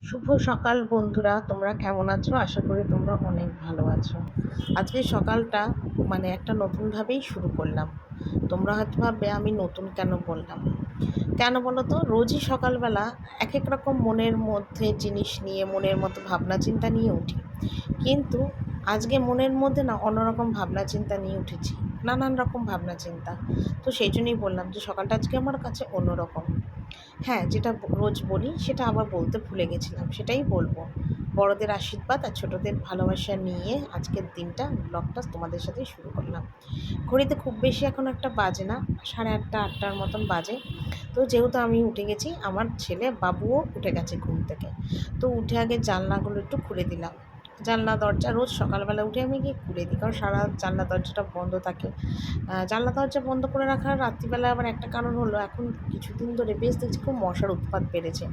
শুভ সকাল বন্ধুরা, তোমরা কেমন আছো? আশা করি তোমরা অনেক ভালো আছো। আজকে সকালটা একটা নতুনভাবেই শুরু করলাম। তোমরা হয়তো ভাববে আমি নতুন কেন বললাম। কেন বলো তো? রোজই সকালবেলা এক এক রকম মনের মধ্যে জিনিস নিয়ে, মনের মতো ভাবনা চিন্তা নিয়ে উঠি। কিন্তু আজকে মনের মধ্যে না অন্যরকম ভাবনা চিন্তা নিয়ে উঠেছি, নানান রকম ভাবনা চিন্তা। তো সেই জন্যই বললাম যে সকালটা আজকে আমার কাছে অন্যরকম। হ্যাঁ, যেটা রোজ বলি সেটা আবার বলতে ভুলে গেছিলাম, সেটাই বলবো। বড়দের আশীর্বাদ আর ছোটদের ভালোবাসা নিয়ে আজকের দিনটা ব্লগটা তোমাদের সাথে শুরু করলাম। ঘড়িতে খুব বেশি এখন একটা বাজে না, 8:30 8টার মতন বাজে। তো যেহেতু আমি উঠে গেছি, আমার ছেলে বাবুও উঠে গেছে ঘুম থেকে। তো উঠে আগে জানলাগুলো একটু খুলে দিলাম। জানলা দরজা রোজ সকালবেলা উঠে আমি গিয়ে খুলে দিই, কারণ সারা জানলা দরজাটা বন্ধ থাকে। জানলা দরজা বন্ধ করে রাখার রাত্রিবেলা আবার একটা কারণ হলো, এখন কিছুদিন ধরে বেশ দেখছি খুব মশার উৎপাত বেড়েছে।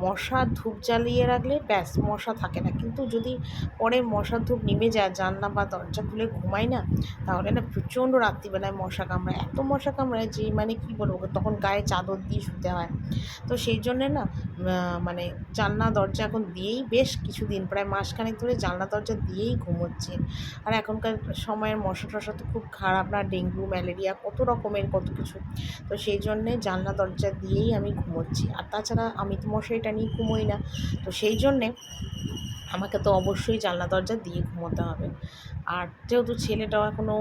মশা ধূপ জ্বালিয়ে রাখলে ব্যাস মশা থাকে না, কিন্তু যদি পরে মশার ধূপ নিভে যায়, জানলা বা দরজা খুলে ঘুমাই না, তাহলে না প্রচণ্ড রাত্রিবেলায় মশা কামড়ায়, এত মশা কামড়ায় যে কী বলবো, তখন গায়ে চাদর দিয়ে শুতে হয়। তো সেই জন্যে না জানলা দরজা এখন দিয়েই বেশ কিছুদিন, প্রায় মাসখানেক ধরে জানলা দরজা দিয়েই ঘুমোচ্ছি। আর এখনকার সময়ের মশা টশা তো খুব খারাপ না, ডেঙ্গু ম্যালেরিয়া কত রকমের কত কিছু। তো সেই জন্যে জানলা দরজা দিয়েই আমি ঘুমোচ্ছি। আর তাছাড়া আমি তো মশারিটা নিয়ে ঘুমোই না, তো সেই জন্যে আমাকে তো অবশ্যই জানলা দরজা দিয়ে ঘুমোতে হবে। আর যেহেতু ছেলেটাও এখনও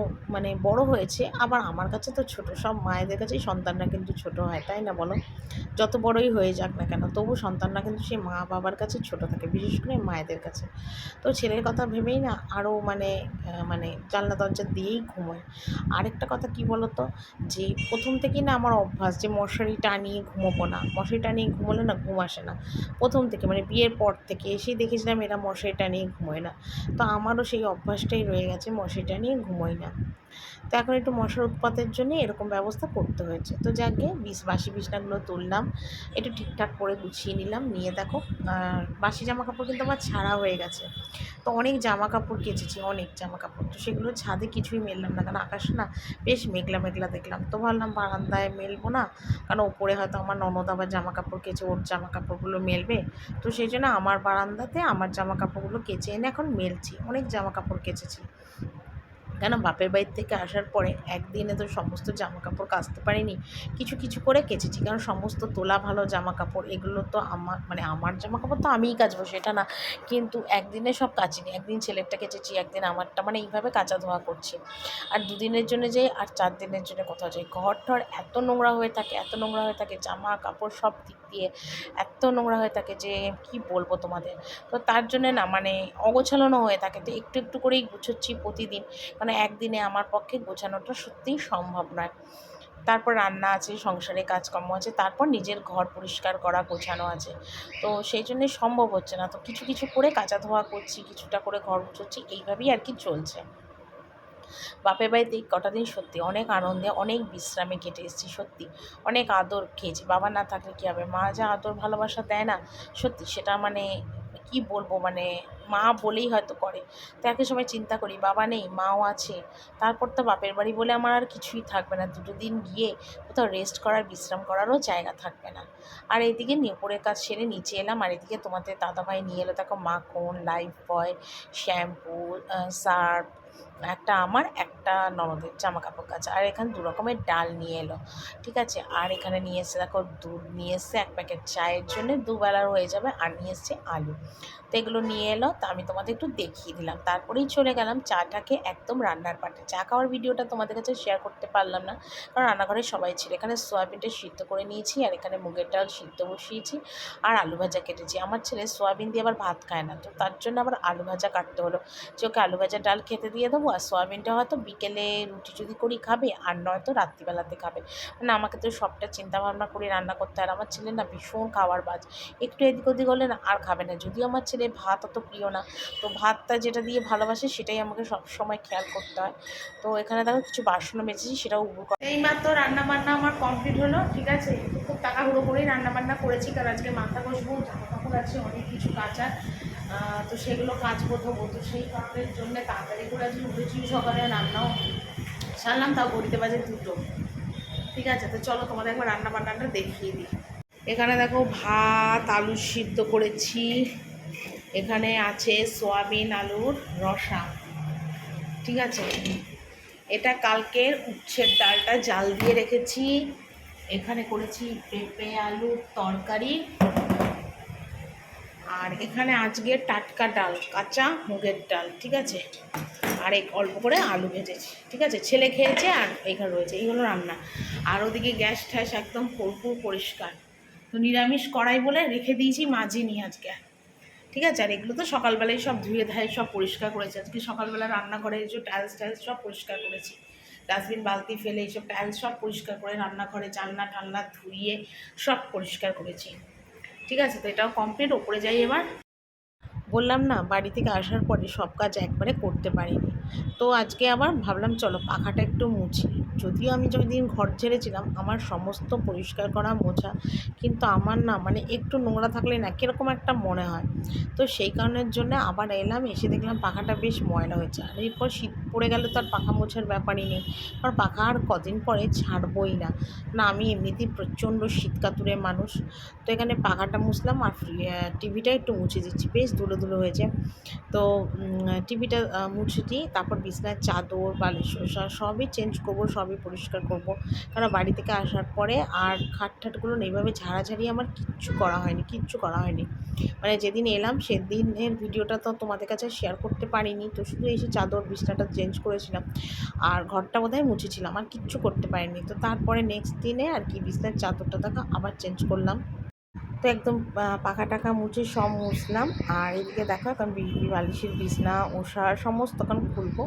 বড় হয়েছে, আবার আমার কাছে তো ছোট, সব মায়েদের কাছেই সন্তানরা কিন্তু ছোট হয়, তাই না বলো? যত বড়ই হয়ে যাক না কেন, তবু সন্তানরা কিন্তু সেই মা বাবার কাছে ছোট থাকে, বিশেষ করে মায়েদের কাছে। তো ছেলের কথা ভেবেই না আরও জানলা দরজা দিয়েই ঘুমোয়। আরেকটা কথা কী বলো তো, যে প্রথম থেকেই না আমার অভ্যাস যে মশারি টানিয়ে ঘুমোবো না, মশারি টানিয়ে ঘুমোলে না ঘুম আসে না। প্রথম থেকে বিয়ের পর থেকে এসেই দেখেছিলাম এরা মশারি টানিয়ে ঘুমোয় না। তো আমারও সেই অভ্যাসটাই রয়ে গেছে, মশারি টানিয়ে ঘুমোই না। তো এখন একটু মশার উৎপাতের জন্য এরকম ব্যবস্থা করতে হয়েছে। তো যাকে বাসি বিছনাগুলো তুললাম, একটু ঠিকঠাক করে গুছিয়ে নিলাম, নিয়ে দেখো বাসি জামা কাপড় কিন্তু আমার ছাড়া হয়ে গেছে। তো অনেক জামা কাপড় কেচেছি, অনেক জামা কাপড়, তো সেগুলো ছাদে কিছুই মেললাম না, কারণ আকাশ না বেশ মেঘলা মেঘলা দেখলাম। তো ভাবলাম বারান্দায় মেলবো না, কারণ ওপরে হয়তো আমার ননদ আবার জামা কাপড় কেচে ওর জামা কাপড়গুলো মেলবে। তো সেই জন্য আমার বারান্দাতে আমার জামা কাপড়গুলো কেচে এনে এখন মেলছি। অনেক জামা কাপড় কেচেছি, কেন বাপের বাড়ির থেকে আসার পরে একদিনে তো সমস্ত জামা কাপড় কাচতে পারিনি, কিছু কিছু করে কেচেছি, কারণ সমস্ত তোলা ভালো জামা কাপড় এগুলো তো আমার জামা কাপড় তো আমিই কাচবো সেটা না, কিন্তু একদিনে সব কাচিনি, একদিন ছেলেরটা কেচেছি, একদিন আমারটা, এইভাবে কাচা ধোয়া করছি। আর দুদিনের জন্য যাই আর 4 দিনের জন্য কোথাও যাই, ঘর টর এত নোংরা হয়ে থাকে, এত নোংরা হয়ে থাকে, জামা কাপড় সব দিক দিয়ে এত নোংরা হয়ে থাকে যে কি বলবো তোমাদের। তো তার জন্যে না অগোছালো হয়ে থাকে, তো একটু একটু করেই গুছোচ্ছি প্রতিদিন, একদিনে আমার পক্ষে গোছানোটা সত্যিই সম্ভব নয়। তারপর রান্না আছে, সংসারে কাজকর্ম আছে, তারপর নিজের ঘর পরিষ্কার করা গোছানো আছে। তো সেই জন্যই সম্ভব হচ্ছে না, তো কিছু কিছু করে কাচা ধোয়া করছি, কিছুটা করে ঘর গুছোচ্ছি, এইভাবেই আর কি চলছে। বাপের বাড়িতে কটা দিন সত্যি অনেক আনন্দে অনেক বিশ্রামে কেটে এসেছি, সত্যি অনেক আদর খেয়েছি। বাবা না থাকলে কী হবে, মা যা আদর ভালোবাসা দেয় না, সত্যি সেটা কি বলবো, মা বলেই হয়তো করে। তো একই সময় চিন্তা করি বাবা নেই, মাও আছে, তারপর তো বাপের বাড়ি বলে আমার আর কিছুই থাকবে না, 2 দিন গিয়ে কোথাও রেস্ট করার বিশ্রাম করারও জায়গা থাকবে না। আর এদিকে উপরের কাজ সেরে নিচে এলাম, আর এদিকে তোমাদের দাদাভাই নিয়ে এলো দেখো মাখন, লাইফ বয়, শ্যাম্পু, সার্ফ, একটা আমার একটা ননদের জামা কাপড় কাচা, আর এখানে 2 রকমের ডাল নিয়ে এলো, ঠিক আছে। আর এখানে নিয়ে এসছে দেখো দুধ নিয়ে এসছে, 1 প্যাকেট চায়ের জন্য 2 বেলার হয়ে যাবে, আর নিয়ে এসছে আলু। তো এগুলো নিয়ে এলো, তো আমি তোমাদের একটু দেখিয়ে দিলাম, তারপরেই চলে গেলাম চাটাকে একদম রান্নার পাটে। চা খাওয়ার ভিডিওটা তোমাদের কাছে শেয়ার করতে পারলাম না, কারণ রান্নাঘরে সবাই ছিল। এখানে সয়াবিনটা সিদ্ধ করে নিয়েছি, আর এখানে মুগের ডাল সিদ্ধ বসিয়েছি, আর আলু ভাজা কেটেছি। আমার ছেলে সয়াবিন দিয়ে আবার ভাত খায় না, তো তার জন্য আবার আলু ভাজা কাটতে হলো, যে ওকে আলু ভাজা ডাল খেতে দিয়ে দেবো, আর সয়াবিনটা হয়তো বিকেলে রুটি যদি করি খাবে, আর নয়তো রাত্রিবেলাতে খাবে। আমাকে তো সবটা চিন্তাভাবনা করে রান্না করতে হয়। আর আমার ছেলে না ভীষণ খাওয়ার বাজ, একটু এদিক ওদিক হলে না আর খাবে না। যদিও আমার ছেলে ভাত অত প্রিয় না, তো ভাতটা যেটা দিয়ে ভালোবাসে সেটাই আমাকে সবসময় খেয়াল করতে হয়। তো এখানে দেখো কিছু বাসনও মেজেছি, সেটাও এইমাত্র রান্না বান্না আমার কমপ্লিট হলো, ঠিক আছে। খুব তাড়াহুড়ো করেই রান্না বান্না করেছি, কারণ আজকে মাথা ঘষবো, জামা কাপড় আছে অনেক কিছু কাচার, তো সেগুলো কাচবো ধোবো, তো সেই কাপড়ের জন্য তাড়াতাড়ি করে আজকে উঠেছি, সকালে রান্নাও সারলাম, তাও ঘড়িতে বাজে 2টো, ঠিক আছে। তো চলো তোমাদের একবার রান্না বান্নাটা দেখিয়ে দিই। এখানে দেখো ভাত আলু সিদ্ধ করেছি, এখানে আছে সোয়াবিন আলুর রসা, ঠিক আছে। এটা কালকের উচ্ছের ডালটা জাল দিয়ে রেখেছি। এখানে করেছি পেঁপে আলুর তরকারি, আর এখানে আজকে টাটকা ডাল, কাঁচা মুগের ডাল, ঠিক আছে। আর এক অল্প করে আলু ভেজেছি, ঠিক আছে। ছেলে খেয়েছে আর এখানে রয়েছে, এই হলো রান্না। আর ওদিকে গ্যাস ট্যাস একদম পুরোপুর পরিষ্কার। তো নিরামিষ কড়াই বলে রেখে দিয়েছি, মাজিনি আজকে, ঠিক আছে। আর এগুলো তো সকালবেলায় সব ধুয়ে ধায়ে সব পরিষ্কার করেছি। আজকে সকালবেলা রান্না করে এইসব টাইলস টাইলস সব পরিষ্কার করেছি, ডাস্টবিন বালতি ফেলে এইসব টাইলস সব পরিষ্কার করে রান্নাঘরে জানলা টাল্লা ধুইয়ে সব পরিষ্কার করেছি, ঠিক আছে। তো এটাও কমপ্লিট। ওপরে যাই এবার। বললাম না, বাড়ি থেকে আসার পরে সব কাজ একবারে করতে পারিনি। তো আজকে আবার ভাবলাম চলো পাখাটা একটু মুছি। যদিও আমি যেদিন ঘর ঝেড়েছিলাম আমার সমস্ত পরিষ্কার করা মোছা, কিন্তু আমার না মানে একটু নোংরা থাকলে না কীরকম একটা মনে হয়। তো সেই কারণের জন্য আবার এলাম, এসে দেখলাম পাখাটা বেশ ময়লা হয়েছে। আর এরপর শীত পড়ে গেলে তো আর পাখা মোছার ব্যাপারই নেই, কারণ পাখা আর কদিন পরে ছাড়বই না। না, আমি এমনিতেই প্রচণ্ড শীতকাতুরে মানুষ। তো এখানে পাখাটা মুছলাম আর টিভিটা একটু মুছে দিচ্ছি, বেশ ধুলো ধুলো হয়েছে। তো টিভিটা মুছে দিই, তারপর বিছনার চাদর বালিশ সবই চেঞ্জ করবো, সবই পরিষ্কার করবো। কারণ বাড়ি থেকে আসার পরে আর খাট ঠাটগুলো এইভাবে ঝাড়াঝাড়ি আমার কিচ্ছু করা হয়নি, কিচ্ছু করা হয়নি। মানে যেদিন এলাম সেদিনের ভিডিওটা তো তোমাদের কাছে শেয়ার করতে পারিনি। তো শুধু এসে চাদর বিছনাটা চেঞ্জ করেছিলাম আর ঘরটা বোধহয় মুছেছিলাম, আর কিচ্ছু করতে পারিনি। তো তারপরে নেক্সট দিনে আর কি বিছনার চাদরটা দেখো আবার চেঞ্জ করলাম। তো একদম পাখা টাকা মুছে সব মুছলাম। আর এদিকে দেখো এখন বালিশের বিছনা ওষার সমস্ত এখন খুলবো,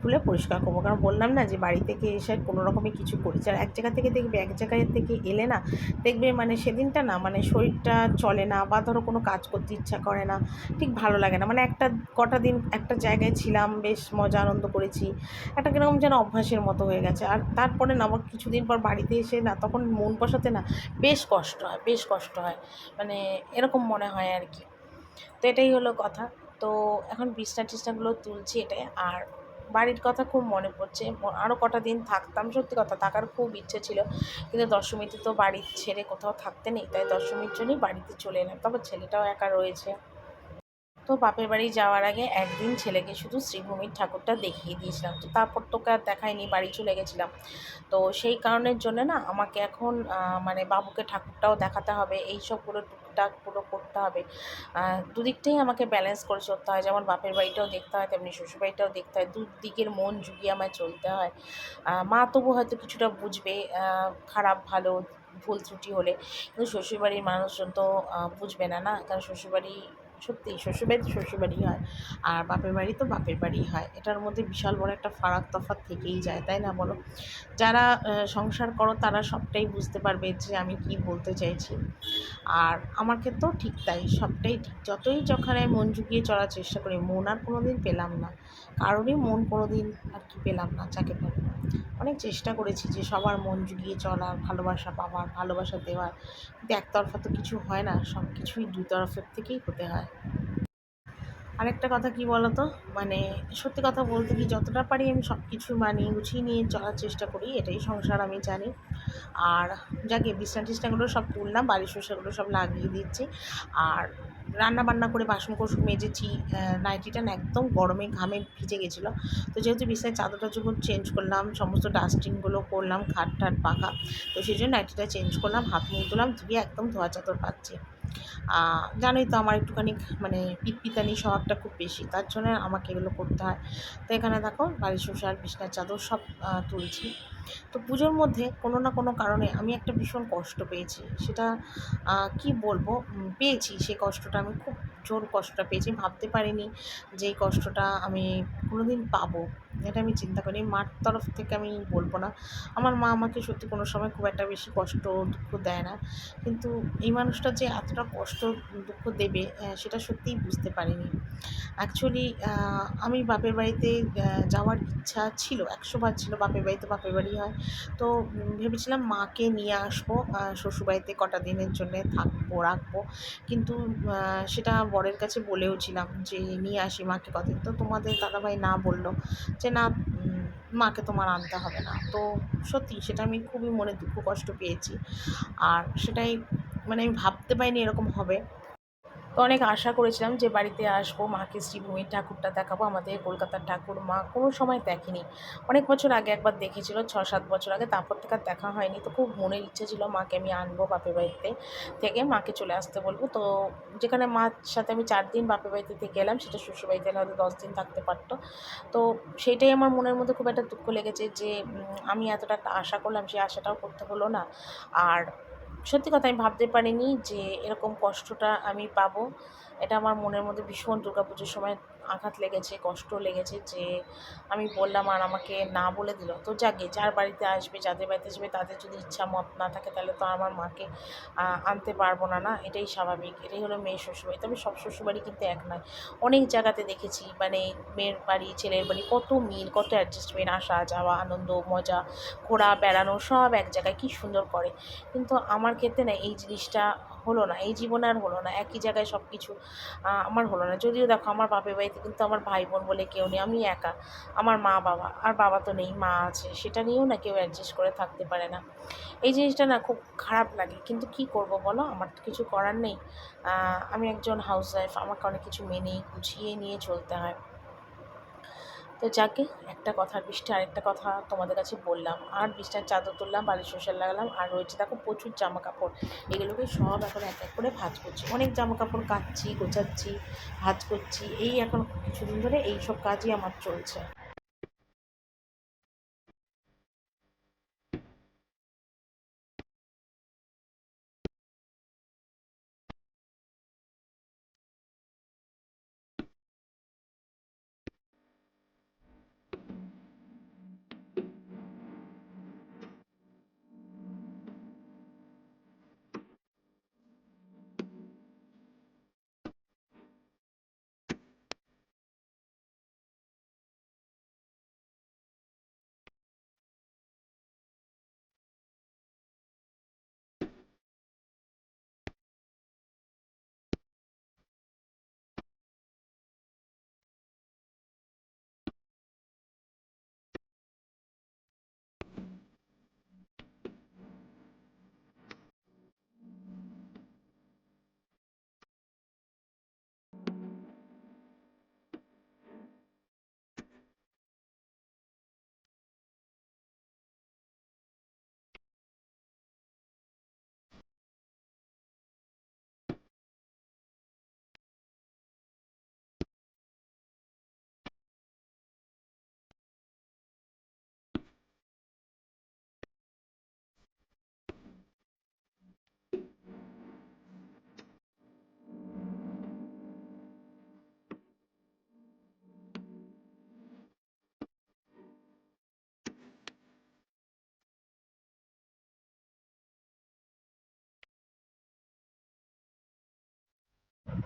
খুলে পরিষ্কার করবো। কারণ বললাম না যে বাড়ি থেকে এসে কোনো রকমে কিছু করেছি। আর এক জায়গা থেকে দেখবে, এক জায়গায় থেকে এলে না দেখবে মানে সেদিনটা না মানে শরীরটা চলে না, বা ধরো কোনো কাজ করতে ইচ্ছা করে না, ঠিক ভালো লাগে না। মানে একটা কটা দিন একটা জায়গায় ছিলাম, বেশ মজা আনন্দ করেছি, একটা কীরকম যেন অভ্যাসের মতো হয়ে গেছে। আর তারপরে না আবার কিছুদিন পর বাড়িতে এসে না তখন মন বসাতে না বেশ কষ্ট হয়, বেশ কষ্ট হয়, মানে এরকম মনে হয় আর কি। তো এটাই হলো কথা। তো এখন বিছনা টিছনাগুলো তুলছি এটাই। আর বাড়ির কথা খুব মনে পড়ছে, আরও কটা দিন থাকতাম, সত্যি কথা থাকার খুব ইচ্ছে ছিল, কিন্তু দশমীতে তো বাড়ি ছেড়ে কোথাও থাকতে নেই, তাই দশমীর জন্যই বাড়িতে চলে এলাম। তবে ছেলেটাও একা রয়েছে। তো বাপের বাড়ি যাওয়ার আগে একদিন ছেলেকে শুধু শ্রীভূমির ঠাকুরটা দেখিয়ে দিয়েছিলাম, তো তারপর তোকে আর দেখাইনি, বাড়ি চলে গেছিলাম। তো সেই কারণের জন্য না আমাকে এখন মানে বাবুকে ঠাকুরটাও দেখাতে হবে, এই সবগুলো টুকটাকগুলো করতে হবে। দুদিকটাই আমাকে ব্যালেন্স করে চলতে হয়, যেমন বাপের বাড়িটাও দেখতে হয় তেমনি শ্বশুরবাড়িটাও দেখতে হয়, দুদিকের মন জুগিয়ে আমায় চলতে হয়। মা তবু হয়তো কিছুটা বুঝবে, খারাপ ভালো ভুল ত্রুটি হলে, কিন্তু শ্বশুরবাড়ির মানুষজন তো বুঝবে না, না। কারণ শ্বশুরবাড়ি সত্যি শ্বশুরবাড়ি তো শ্বশুরবাড়ি হয়, আর বাপের বাড়ি তো বাপের বাড়ি হয়। এটার মধ্যে বিশাল বড় একটা ফারাক তফাৎ থেকেই যায়, তাই না বলো? যারা সংসার করো তারা সবটাই বুঝতে পারবে যে আমি কি বলতে চাইছি। আর আমার ক্ষেত্রেও ঠিক তাই, সবটাই ঠিক। যতই যখন আমি মন জুগিয়ে চলার চেষ্টা করি, মন আর কোনো দিন পেলাম না, কারোরই মন কোনো দিন আর কি পেলাম না যাকে বলে। অনেক চেষ্টা করেছি যে সবার মন জুগিয়ে চলার, ভালোবাসা পাওয়ার, ভালোবাসা দেওয়ার, কিন্তু একতরফা তো কিছু হয় না, সব কিছুই দুই তরফের থেকেই হতে হয়। আরেকটা কথা কি বলো তো, মানে সত্যি কথা বলতে কি যতটা পারি আমি সব কিছু মানিয়ে গুছিয়ে নিয়ে চলার চেষ্টা করি, এটাই সংসার আমি জানি। আর যাকে বিছনা টিছনাগুলো সব তুললাম, বালিশ শোষাগুলো সব লাগিয়ে দিচ্ছি। আর রান্না বান্না করে বাসন কোসন মেজেছি, নাইটিটা না একদম গরমে ঘামে ভিজে গেছিলো। তো যেহেতু বিছনার চাদরটা যখন চেঞ্জ করলাম, সমস্ত ডাস্টিংগুলো করলাম, খাট ঠাট পাখা, তো সেই জন্য নাইটিটা চেঞ্জ করলাম, হাত মুখ ধুলাম, ধুয়ে একদম ধোয়া চাদর পাচ্ছি। জানোই তো আমার একটুখানি মানে পিতপিতানি স্বভাবটা খুব বেশি, তার জন্য আমাকে এগুলো করতে হয়। তো এখানে দেখো বালিশ শোষার বিছনার চাদর সব তুলছি। তো পুজোর মধ্যে কোনো না কোনো কারণে আমি একটা ভীষণ কষ্ট পেয়েছি, সেটা কি বলবো, পেয়েছি। সেই কষ্টটা আমি খুব জোর কষ্টটা পেয়েছি, ভাবতে পারিনি যে এই কষ্টটা আমি কোনোদিন পাবো। এটা আমি চিন্তা করি, মার তরফ থেকে আমি বলবো না, আমার মা আমাকে সত্যি কোনো সময় খুব একটা বেশি কষ্ট দুঃখ দেয় না, কিন্তু এই মানুষটা যে এতটা কষ্ট দুঃখ দেবে সেটা সত্যিই বুঝতে পারিনি। অ্যাকচুয়ালি আমি বাপের বাড়িতে যাওয়ার ইচ্ছা ছিল, ১০০ বার ছিল, বাপের বাড়িতে বাপের বাড়ি হয়। তো ভেবেছিলাম মাকে নিয়ে আসবো, শ্বশুরবাড়িতে কটা দিনের জন্যে থাকবো রাখবো, কিন্তু সেটা বরের কাছে বলেওছিলাম যে নিয়ে আসি মাকে কদিন। তো তোমাদের দাদাভাই না বললো যে না, মাকে তোমার আনতে হবে না। তো সত্যি সেটা আমি খুবই মনে দুঃখ কষ্ট পেয়েছি। আর সেটাই মানে আমি ভাবতে পারিনি এরকম হবে। তো অনেক আশা করেছিলাম যে বাড়িতে আসবো, মাকে শ্রীভূমির ঠাকুরটা দেখাবো, আমাদের কলকাতার ঠাকুর মা কোনো সময় দেখেনি। অনেক বছর আগে একবার দেখেছিল, ৬-৭ বছর আগে, তারপর থেকে আর দেখা হয়নি। তো খুব মনের ইচ্ছে ছিল মাকে আমি আনবো বাপের বাড়িতে থেকে, মাকে চলে আসতে বলবো। তো যেখানে মার সাথে আমি ৪ দিন বাপের বাড়িতে থেকে এলাম, সেটা শ্বশুরবাড়িতে এলে হয়তো ১০ দিন থাকতে পারতো। তো সেইটাই আমার মনের মধ্যে খুব একটা দুঃখ লেগেছে যে আমি এতটা একটা আশা করলাম, সেই আশাটাও করতে হলো না। আর সত্যি কথা, আমি ভাবতে পারিনি যে এরকম কষ্টটা আমি পাবো। এটা আমার মনের মধ্যে ভীষণ দুর্গাপুজোর সময় আঘাত লেগেছে, কষ্ট লেগেছে যে আমি বললাম আর আমাকে না বলে দিল। তো যাকগে, যার বাড়িতে আসবে, যাদের বাড়িতে আসবে, তাদের যদি ইচ্ছা মত না থাকে তাহলে তো আমার মাকে আনতে পারবো না, না? এটাই স্বাভাবিক। এটাই হলো মেয়ের শ্বশুরবাড়ি। তবে সব শ্বশুরবাড়ি কিন্তু এক নয়। অনেক জায়গাতে দেখেছি মানে মেয়ের বাড়ি, ছেলের বাড়ি কত মিল, কত অ্যাডজাস্টমেন্ট, আসা যাওয়া, আনন্দ, মজা, ঘোরা, বেড়ানো সব এক জায়গায় কী সুন্দর করে। কিন্তু আমার ক্ষেত্রে না এই জিনিসটা হলো না, এই জীবনে আর হলো না। একই জায়গায় সব কিছু আমার হলো না। যদিও দেখো আমার বাপের বাড়িতে কিন্তু আমার ভাই বোন বলে কেউ নেই, আমি একা। আমার মা বাবা, আর বাবা তো নেই, মা আছে, সেটা নিয়েও না কেউ অ্যাডজাস্ট করে থাকতে পারে না। এই জিনিসটা না খুব খারাপ লাগে, কিন্তু কি করব বলো, আমার তো কিছু করার নেই। আমি একজন হাউসওয়াইফ, আমাকে অনেক কিছু মেনে গুছিয়ে নিয়ে চলতে হয়। তো যাকে, একটা কথার বৃষ্টি আরেকটা কথা তোমাদের কাছে বললাম, আর বিছানার চাদর তুললাম, বালিশ সরিয়ে লাগালাম, আর রয়েছে দেখো প্রচুর জামা কাপড়। এগুলোকে সব এখন এক এক করে ভাঁজ করছি। অনেক জামা কাপড় কাচ্ছি, গোছাচ্ছি, ভাঁজ করছি, এই এখন কিছুদিন ধরে এই সব কাজই আমার চলছে।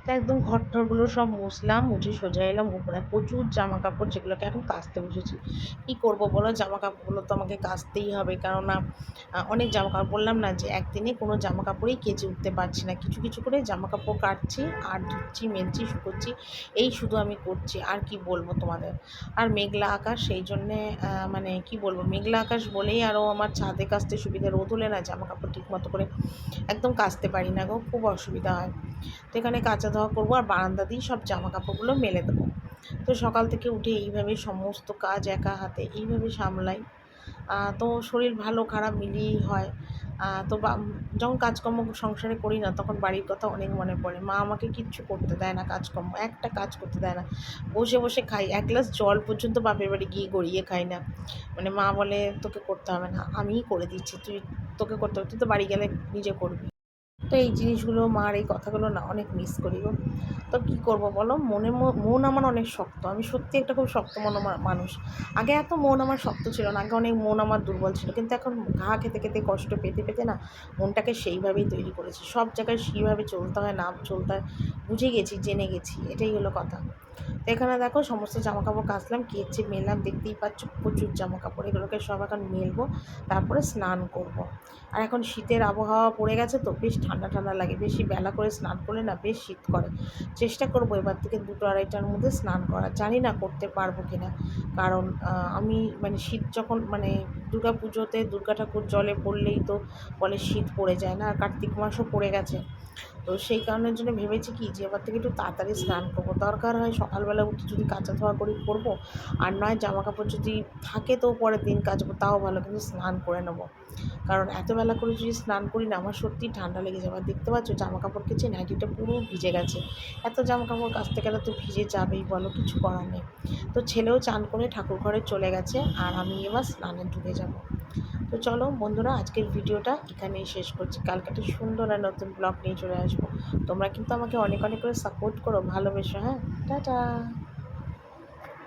তো একদম ঘর-টরগুলো সব মুছলাম, মুছে সোজা এলাম উপরে। প্রচুর জামাকাপড়, যেগুলোকে এখন কাচতে বসেছি। কী করব বলো? জামাকাপড়গুলো তো আমাকে কাচতেই হবে। কেননা অনেক জামাকাপড়, বললাম না যে একদিনে কোনো জামাকাপড়ই কেচে উঠতে পারছি না। কিছু, কিছু করে জামাকাপড় কাটছি আর ধুচ্ছি, মেলছি, শুকোচ্ছি। এই শুধু আমি করছি। আর কি বলবো তোমাদের? আর মেঘলা আকাশ, সেই জন্যে মানে কি বলবো? মেঘলা আকাশ বলেই আরও আমার ছাদে কাচতে সুবিধা। রোদ হলে না জামাকাপড় ঠিকমতো করে একদম কাচতে পারি না গো, খুব অসুবিধা হয়। তো এখানে কাচা ধোয়া করবো, আর বারান্দা দিয়ে সব জামা কাপড়গুলো মেলে দেবো। তো সকাল থেকে উঠে এইভাবে সমস্ত কাজ একা হাতে এইভাবে সামলাই। তো শরীর ভালো খারাপ মিলিয়েই হয়। তো যখন কাজকর্ম সংসারে করি না, তখন বাড়ির কথা অনেক মনে পড়ে। মা আমাকে কিচ্ছু করতে দেয় না, কাজকর্ম একটা কাজ করতে দেয় না। বসে বসে খাই, এক গ্লাস জল পর্যন্ত বাপের বাড়ি গিয়ে গড়িয়ে খাই না। মানে মা বলে তোকে করতে হবে না, আমিই করে দিচ্ছি, তোকে করতে হবে, তুই তো বাড়ি গেলে নিজে করবি। তো এই জিনিসগুলো, মার এই কথাগুলো না অনেক মিস করি গো। তো কী করব বলো, মন আমার অনেক শক্ত। আমি সত্যি একটা খুব শক্ত মন আমার মানুষ। আগে এত মন আমার শক্ত ছিল না, আগে অনেক মন আমার দুর্বল ছিল। কিন্তু এখন ঘা খেতে খেতে, কষ্ট পেতে পেতে না মনটাকে সেইভাবেই তৈরি করেছি। সব জায়গায় সেইভাবে চলতে হয়, না চলতে হয়, বুঝে গেছি, জেনে গেছি, এটাই হলো কথা। তো এখানে দেখো সমস্ত জামাকাপড় কাচলাম, কেচে মেললাম, দেখতেই পাচ্ছ প্রচুর জামাকাপড়, এগুলোকে সব এখন মেলবো, তারপরে স্নান করব। আর এখন শীতের আবহাওয়া পড়ে গেছে তো বেশ ঠান্ডা ঠান্ডা লাগে, বেশি বেলা করে স্নান করলে না বেশ শীত করে। চেষ্টা করবো এবার থেকে 2টো-2:30টার মধ্যে স্নান করা, জানি না করতে পারবো কি না। কারণ আমি মানে শীত যখন মানে দুর্গা পুজোতে দুর্গা ঠাকুর জলে পড়লেই তো বলে শীত পড়ে যায় না, আর কার্তিক মাসও পড়ে গেছে। তো সেই কারণের জন্য ভেবেছি কি যে এবার থেকে একটু তাড়াতাড়ি স্নান করবো, দরকার হয় সকালবেলা উঠে যদি কাচা ধোয়া করি করবো, আর নয় জামা কাপড় যদি থাকে তো পরের দিন কাচবো, তাও ভালো, কিন্তু স্নান করে নেবো। কারণ এত বেলা করে যদি স্নান করি না আমার সত্যিই ঠান্ডা লেগে যাবে। আর দেখতে পাচ্ছ জামা কাপড় কেচে নাইটিটা পুরো ভিজে গেছে। এত জামা কাপড় কাচতে গেলে তো ভিজে যাবেই, বলো, কিছু করার নেই। তো ছেলেও চান করে ঠাকুর ঘরে চলে গেছে, আর আমি এবার স্নানে ঢুকে যাব। তো চলো বন্ধুরা, আজকের ভিডিওটা এখানেই শেষ করছি। কালকে একটা সুন্দর আর নতুন ব্লগ নিয়ে চলে আসবো। তোমরা কিন্তু আমাকে অনেক অনেক করে সাপোর্ট করো, ভালোবেসো, হ্যাঁ। টাটা।